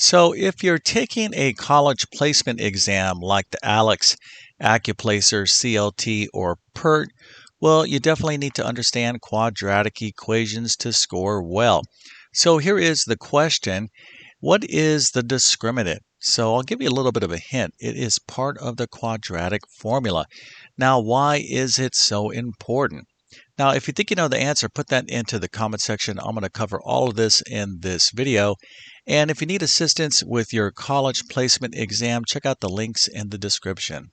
So, if you're taking a college placement exam like the ALEKS, Accuplacer, CLT, or PERT, well, you definitely need to understand quadratic equations to score well. So, here is the question. What is the discriminant? So, I'll give you a little bit of a hint. It is part of the quadratic formula. Now, why is it so important? Now, if you think you know the answer, put that into the comment section. I'm going to cover all of this in this video. And if you need assistance with your college placement exam, check out the links in the description.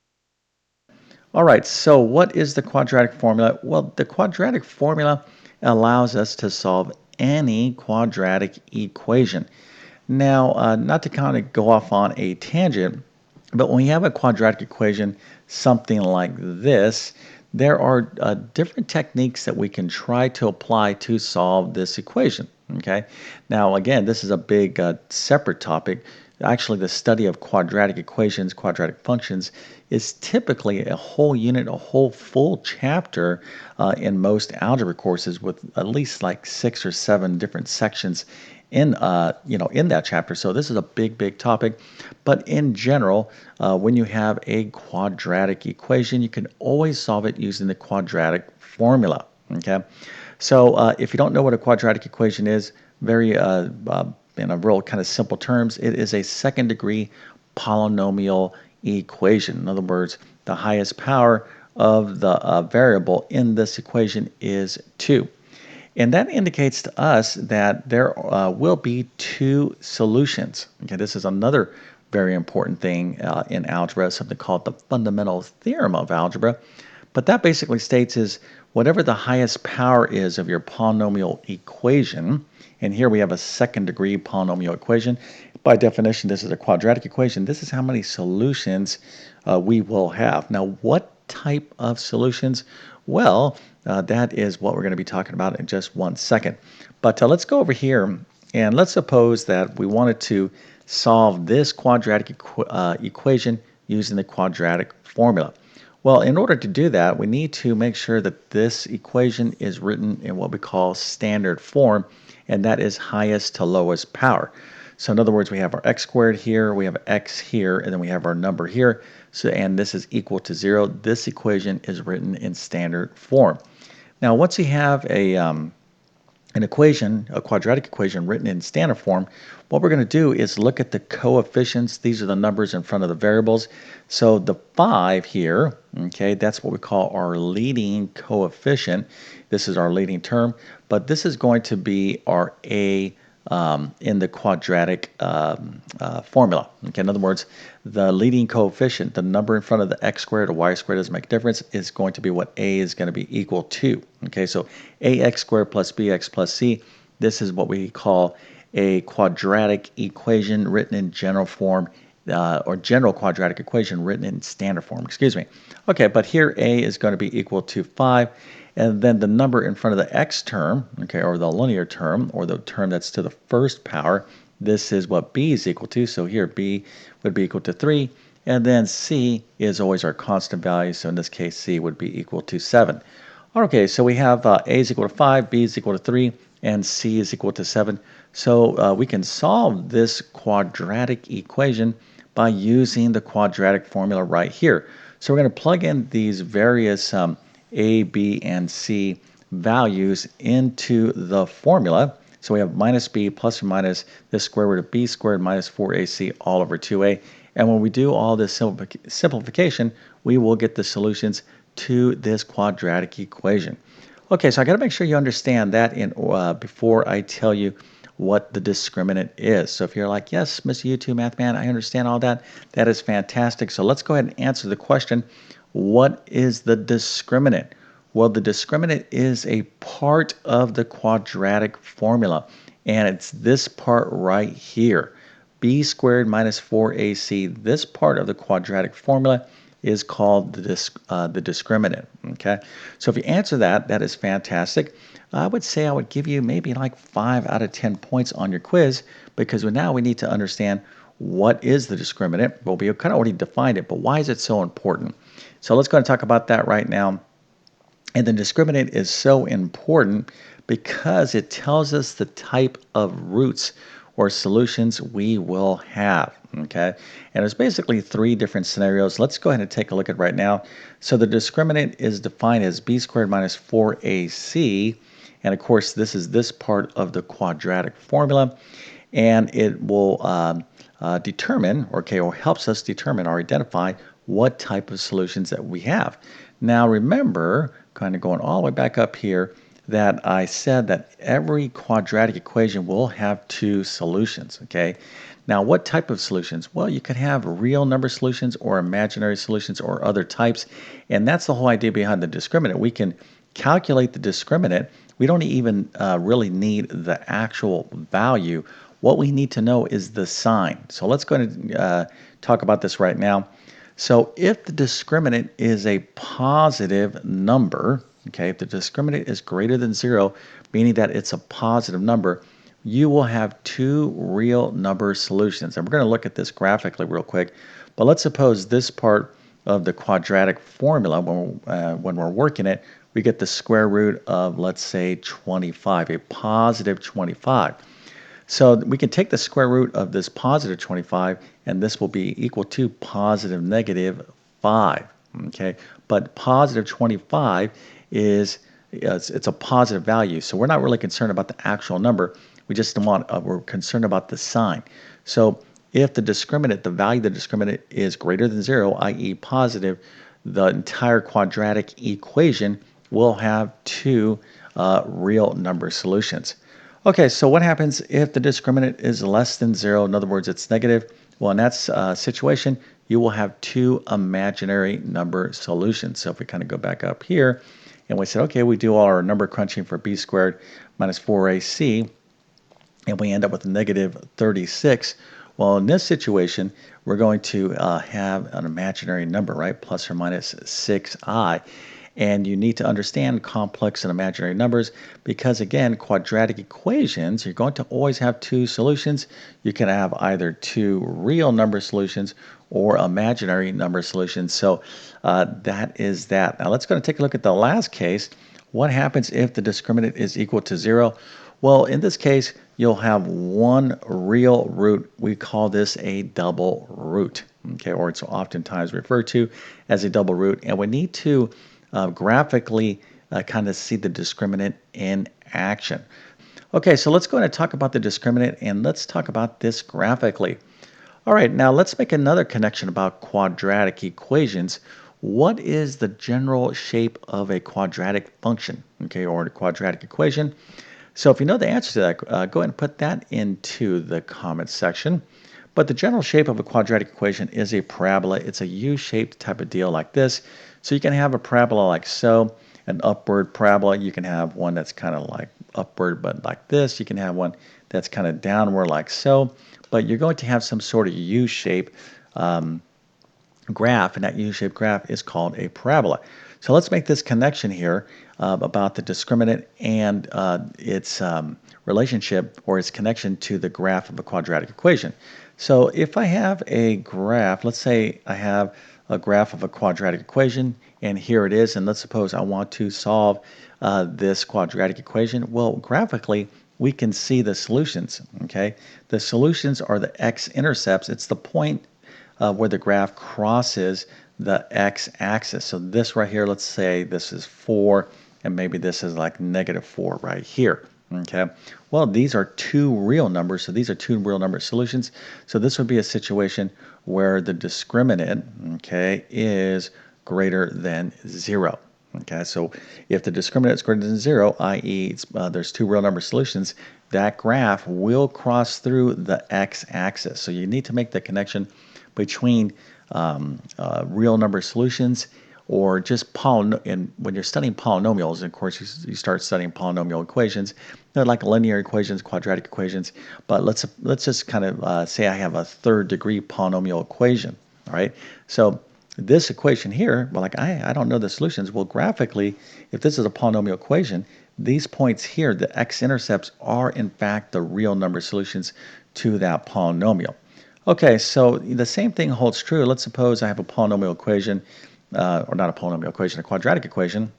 All right, so what is the quadratic formula? Well, the quadratic formula allows us to solve any quadratic equation. Now, not to kind of go off on a tangent, but when you have a quadratic equation, something like this, there are different techniques that we can try to apply to solve this equation. Okay. Now, again, this is a big separate topic. Actually, the study of quadratic equations, quadratic functions, is typically a whole unit, a whole full chapter in most algebra courses, with at least like 6 or 7 different sections in that chapter. So this is a big topic. But in general, when you have a quadratic equation, you can always solve it using the quadratic formula. Okay. So if you don't know what a quadratic equation is, very in a real kind of simple terms, it is a second degree polynomial equation. In other words, the highest power of the variable in this equation is 2. And that indicates to us that there will be 2 solutions. Okay, this is another very important thing in algebra, something called the fundamental theorem of algebra. But that basically states is whatever the highest power is of your polynomial equation, and here we have a second degree polynomial equation. By definition, this is a quadratic equation. This is how many solutions we will have. Now, what type of solutions? Well, that is what we're going to be talking about in just 1 second. But let's go over here and let's suppose that we wanted to solve this quadratic equation using the quadratic formula. Well, in order to do that, we need to make sure that this equation is written in what we call standard form, and that is highest to lowest power. So in other words, we have our x squared here, we have x here, and then we have our number here. So, and this is equal to 0. This equation is written in standard form. Now, once you have an equation, a quadratic equation written in standard form, what we're going to do is look at the coefficients. These are the numbers in front of the variables. So the 5 here, okay, that's what we call our leading coefficient. This is our leading term, but this is going to be our A in the quadratic formula. Okay, in other words, the leading coefficient, the number in front of the x squared or y squared doesn't make a difference, is going to be what A is going to be equal to. Okay, so ax squared plus bx plus c, this is what we call a quadratic equation written in general form, or general quadratic equation written in standard form, excuse me. Okay, but here A is going to be equal to 5, and then the number in front of the x term, okay, or the linear term, or the term that's to the first power, this is what B is equal to. So here B would be equal to 3, and then C is always our constant value, so in this case C would be equal to 7. Okay, so we have A is equal to 5, B is equal to 3, and C is equal to 7. So we can solve this quadratic equation by using the quadratic formula right here. So we're going to plug in these various A, B, and C values into the formula. So we have minus B plus or minus the square root of B squared minus 4AC all over 2A. And when we do all this simplification, we will get the solutions to this quadratic equation. Okay, so I got to make sure you understand that before I tell you what the discriminant is. So if you're like, yes, Mr. YouTube Math Man, I understand all that, that is fantastic. So let's go ahead and answer the question, what is the discriminant? Well, the discriminant is a part of the quadratic formula, and it's this part right here. B squared minus 4AC, this part of the quadratic formula is called the discriminant. Okay, so if you answer that, that is fantastic. I would say I would give you maybe like 5 out of 10 points on your quiz, because now we need to understand what is the discriminant. Well, we kind of already defined it, but why is it so important? So let's go and talk about that right now. And the discriminant is so important because it tells us the type of roots or solutions we will have. Okay, and there's basically three different scenarios. Let's go ahead and take a look at right now. So the discriminant is defined as b squared minus 4ac, and of course this is this part of the quadratic formula, and it will determine, or helps us determine or identify what type of solutions that we have. Now remember, kind of going all the way back up here, that I said that every quadratic equation will have two solutions, okay? Now, what type of solutions? Well, you could have real number solutions or imaginary solutions or other types, and that's the whole idea behind the discriminant. We can calculate the discriminant. We don't even really need the actual value. What we need to know is the sign. So let's go ahead and talk about this right now. So if the discriminant is a positive number, okay, if the discriminant is greater than 0, meaning that it's a positive number, you will have two real number solutions. And we're going to look at this graphically real quick. But let's suppose this part of the quadratic formula, when we're working it, we get the square root of, let's say, 25, a positive 25. So we can take the square root of this positive 25, and this will be equal to positive negative 5. Okay, but positive 25 is it's a positive value, so we're not really concerned about the actual number. We just we're concerned about the sign. So if the discriminant, the value of the discriminant is greater than 0, i.e. positive, the entire quadratic equation will have two real number solutions. Okay, so what happens if the discriminant is less than 0? In other words, it's negative. Well, in that situation, you will have two imaginary number solutions. So if we kind of go back up here and we said, okay, we do all our number crunching for b squared minus 4ac, and we end up with negative 36. Well, in this situation, we're going to have an imaginary number, right? Plus or minus 6i. And you need to understand complex and imaginary numbers because, again, quadratic equations, you're going to always have two solutions. You can have either two real number solutions or imaginary number solutions. So that is that. Now let's go and take a look at the last case. What happens if the discriminant is equal to 0? Well, in this case, you'll have one real root. We call this a double root, okay, or it's oftentimes referred to as a double root. And we need to graphically kind of see the discriminant in action. Okay, so let's go ahead and talk about the discriminant, and let's talk about this graphically. All right, now let's make another connection about quadratic equations. What is the general shape of a quadratic function, okay, or a quadratic equation? So if you know the answer to that, go ahead and put that into the comments section. But the general shape of a quadratic equation is a parabola. It's a U-shaped type of deal like this. So you can have a parabola like so, an upward parabola. You can have one that's kind of like upward but like this. You can have one that's kind of downward like so. But you're going to have some sort of U-shape graph, and that U-shaped graph is called a parabola. So let's make this connection here about the discriminant and its relationship or its connection to the graph of a quadratic equation. So if I have a graph, let's say I have a graph of a quadratic equation, and here it is, and let's suppose I want to solve this quadratic equation. Well, graphically, we can see the solutions, okay? The solutions are the x-intercepts. It's the point where the graph crosses the x-axis. So this right here, let's say this is 4, and maybe this is like negative 4 right here. Okay, well, these are two real numbers, so these are two real number solutions. So this would be a situation where the discriminant, okay, is greater than 0. Okay, so if the discriminant is greater than 0, i.e., there's two real number solutions, that graph will cross through the x-axis. So you need to make the connection between real number solutions or just and when you're studying polynomials, and of course you start studying polynomial equations, they're like linear equations, quadratic equations, but let's just kind of say I have a third degree polynomial equation, all right? So this equation here, well, like I don't know the solutions. Well, graphically, if this is a polynomial equation, these points here, the x-intercepts, are in fact the real number solutions to that polynomial. Okay, so the same thing holds true. Let's suppose I have a polynomial equation, or not a polynomial equation, a quadratic equation,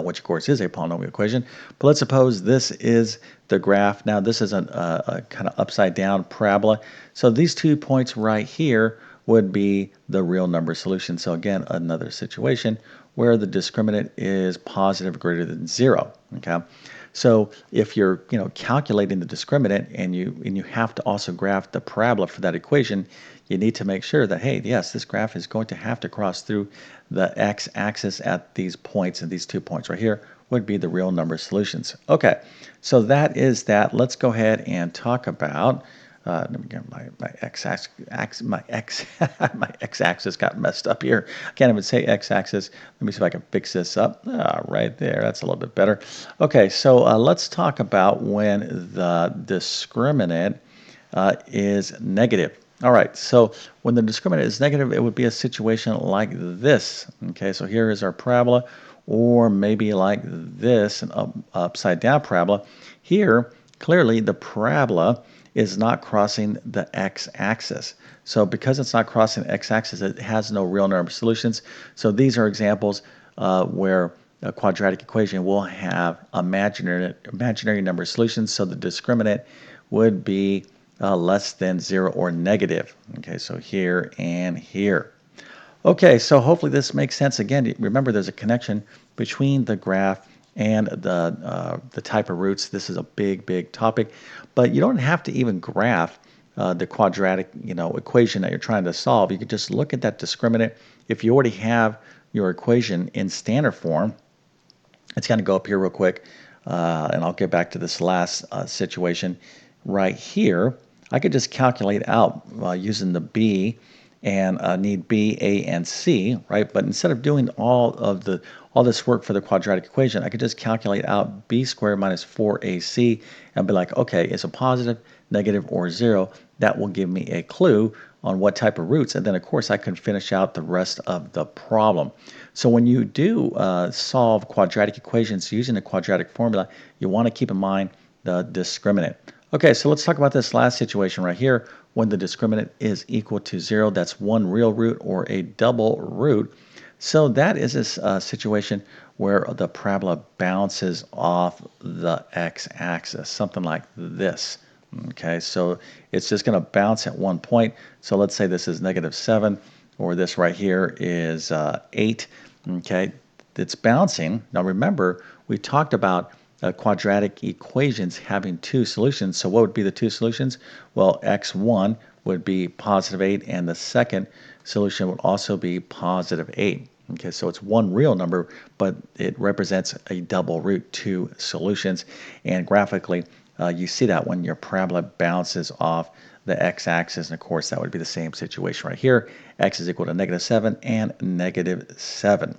which of course is a polynomial equation. But let's suppose this is the graph. Now this is a kind of upside down parabola. So these 2 points right here would be the real number solution. So again, another situation where the discriminant is positive or greater than 0. Okay. So if you're calculating the discriminant and you have to also graph the parabola for that equation, you need to make sure that, hey, yes, this graph is going to have to cross through the x-axis at these points, and these 2 points right here would be the real number solutions. Okay, so that is that. Let's go ahead and talk about let me get my x-axis my x-axis got messed up here. I can't even say x-axis. Let me see if I can fix this up. Right there, that's a little bit better. Okay, so let's talk about when the discriminant is negative. All right, so when the discriminant is negative, it would be a situation like this. Okay, so here is our parabola, or maybe like this, an upside down parabola. Here, clearly the parabola is not crossing the x-axis. So because it's not crossing the x-axis, it has no real number solutions. So these are examples where a quadratic equation will have imaginary number solutions. So the discriminant would be less than 0 or negative. Okay, so here and here. Okay, so hopefully this makes sense. Again, remember there's a connection between the graph and the type of roots. This is a big topic, but you don't have to even graph the quadratic equation that you're trying to solve. You could just look at that discriminant. If you already have your equation in standard form, it's going to go up here real quick, and I'll get back to this last situation right here. I could just calculate out using the b, and need b, a, and c, right? But instead of doing all this work for the quadratic equation, I could just calculate out b squared minus 4ac and be like, okay, it's a positive, negative, or 0. That will give me a clue on what type of roots, and then of course I can finish out the rest of the problem. So when you do solve quadratic equations using the quadratic formula, you want to keep in mind the discriminant. Okay, so let's talk about this last situation right here. When the discriminant is equal to 0, that's one real root or a double root. So that is a situation where the parabola bounces off the x-axis, something like this. Okay, so it's just going to bounce at one point. So let's say this is -7, or this right here is 8. Okay, it's bouncing. Now remember, we talked about quadratic equations having 2 solutions. So what would be the 2 solutions? Well, x1 would be +8, and the second solution would also be +8. Okay, so it's one real number, but it represents a double root, 2 solutions. And graphically, you see that when your parabola bounces off the x-axis, and of course that would be the same situation right here. X is equal to -7 and -7.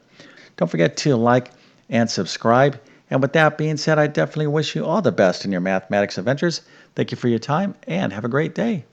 Don't forget to like and subscribe. And with that being said, I definitely wish you all the best in your mathematics adventures. Thank you for your time, and have a great day.